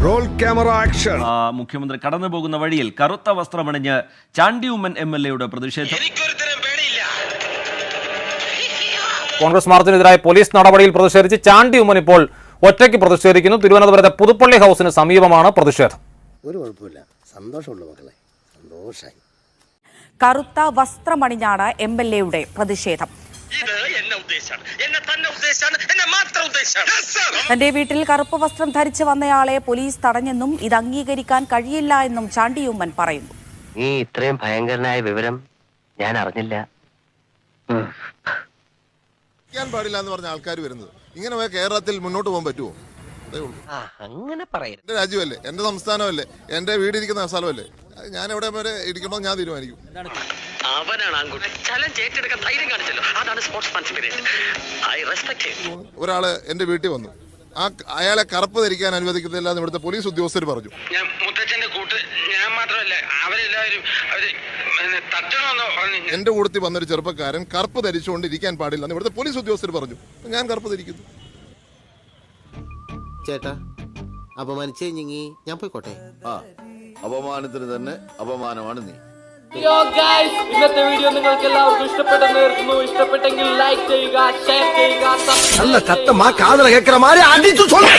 Role camera action. മുഖ്യമന്ത്രി കടന്നു പോകുന്ന വഴിയിൽ കറുത്ത വസ്ത്രമണിഞ്ഞ് ചാണ്ടി ഉമ്മൻ MLA പ്രതിഷേധം. കോൺഗ്രസ് മാർച്ചിനെതിരായ പോലീസ് നടപടിയിൽ പ്രതിഷേധിച്ച് ചാണ്ടി ഉമ്മൻ ഇപ്പോൾ ഒറ്റയ്ക്ക് പ്രതിഷേധിക്കുന്നു. തിരുവനന്തപുരത്തെ പുതുപ്പള്ളി ഹൗസിന് സമീപമാണ് പ്രതിഷേധം. ഒരു കുഴപ്പമില്ല, സന്തോഷമുള്ള മക്കളെ, സന്തോഷായി. കറുത്ത വസ്ത്രമണിഞ്ഞാണ് MLA പ്രതിഷേധം. തന്റെ വീട്ടിൽ കറുപ്പ് വസ്ത്രം ധരിച്ചു വന്നയാളെ പോലീസ് തടഞ്ഞെന്നും ഇത് അംഗീകരിക്കാൻ കഴിയില്ല എന്നും ചാണ്ടി ഉമ്മൻ പറയുന്നു. നീ ഇത്രയും ഭയങ്കരനായ വിവരം ഞാൻ അറിഞ്ഞില്ല. പാടില്ല എന്ന് പറഞ്ഞ ആൾക്കാർ വരുന്നത് ഇങ്ങനെ പോയാൽ കേരളത്തിൽ മുന്നോട്ട് പോകാൻ പറ്റുമോ? അങ്ങനെ പറയരുത്. എന്റെ രാജ്യമല്ലേ, എന്റെ സംസ്ഥാനമല്ലേ, എന്റെ വീടിരിക്കുന്ന സ്ഥലമല്ലേ, ഞാൻ എവിടെ വരെ ഇരിക്കണോ ഞാൻ തീരുമാനിക്കും. അവനാണ് ആൺകുട്ടി ചലഞ്ച് ഏറ്റെടുക്കാൻ ധൈര്യം കാണിച്ചല്ലോ, അതാണ് sportsman spirit. I respect him. ഒരാള് എന്റെ വീട്ടിൽ വന്നു, അയാളെ കറുപ്പ് ധരിക്കാൻ അനുവദിക്കുന്നില്ല എന്ന് ഇവിടുത്തെ പോലീസ് ഉദ്യോഗസ്ഥർ പറഞ്ഞു. ഞാൻ മുത്തച്ഛന്റെ കൂട്ട്, ഞാൻ മാത്രമല്ല അവരെല്ലാവരും തട്ടണമെന്ന് പറഞ്ഞു. എന്റെ കൂട്ടത്തിൽ വന്നൊരു ചെറുപ്പക്കാരൻ കറുപ്പ് ധരിച്ചുകൊണ്ട് ഇരിക്കാൻ പാടില്ല എന്ന് ഇവിടുത്തെ പോലീസ് ഉദ്യോഗസ്ഥർ പറഞ്ഞു. ഞാൻ കറുപ്പ് ധരിക്കുന്നു. ചേട്ടാ, അപമാനിച്ചേ ഞാൻ പോയിക്കോട്ടെ. അപമാനത്തിന് തന്നെ അപമാനമാണ് നീ. ഇന്നത്തെ വീഡിയോ നിങ്ങൾക്ക് എല്ലാവർക്കും ഇഷ്ടപ്പെട്ടെന്ന് ഇഷ്ടപ്പെട്ടെങ്കിൽ ലൈക്ക് ചെയ്യുക, ഷെയർ ചെയ്യുക. നല്ല சத்தமா காதுல கேட்கிற மாதிரி அடிச்சு சொல்லு.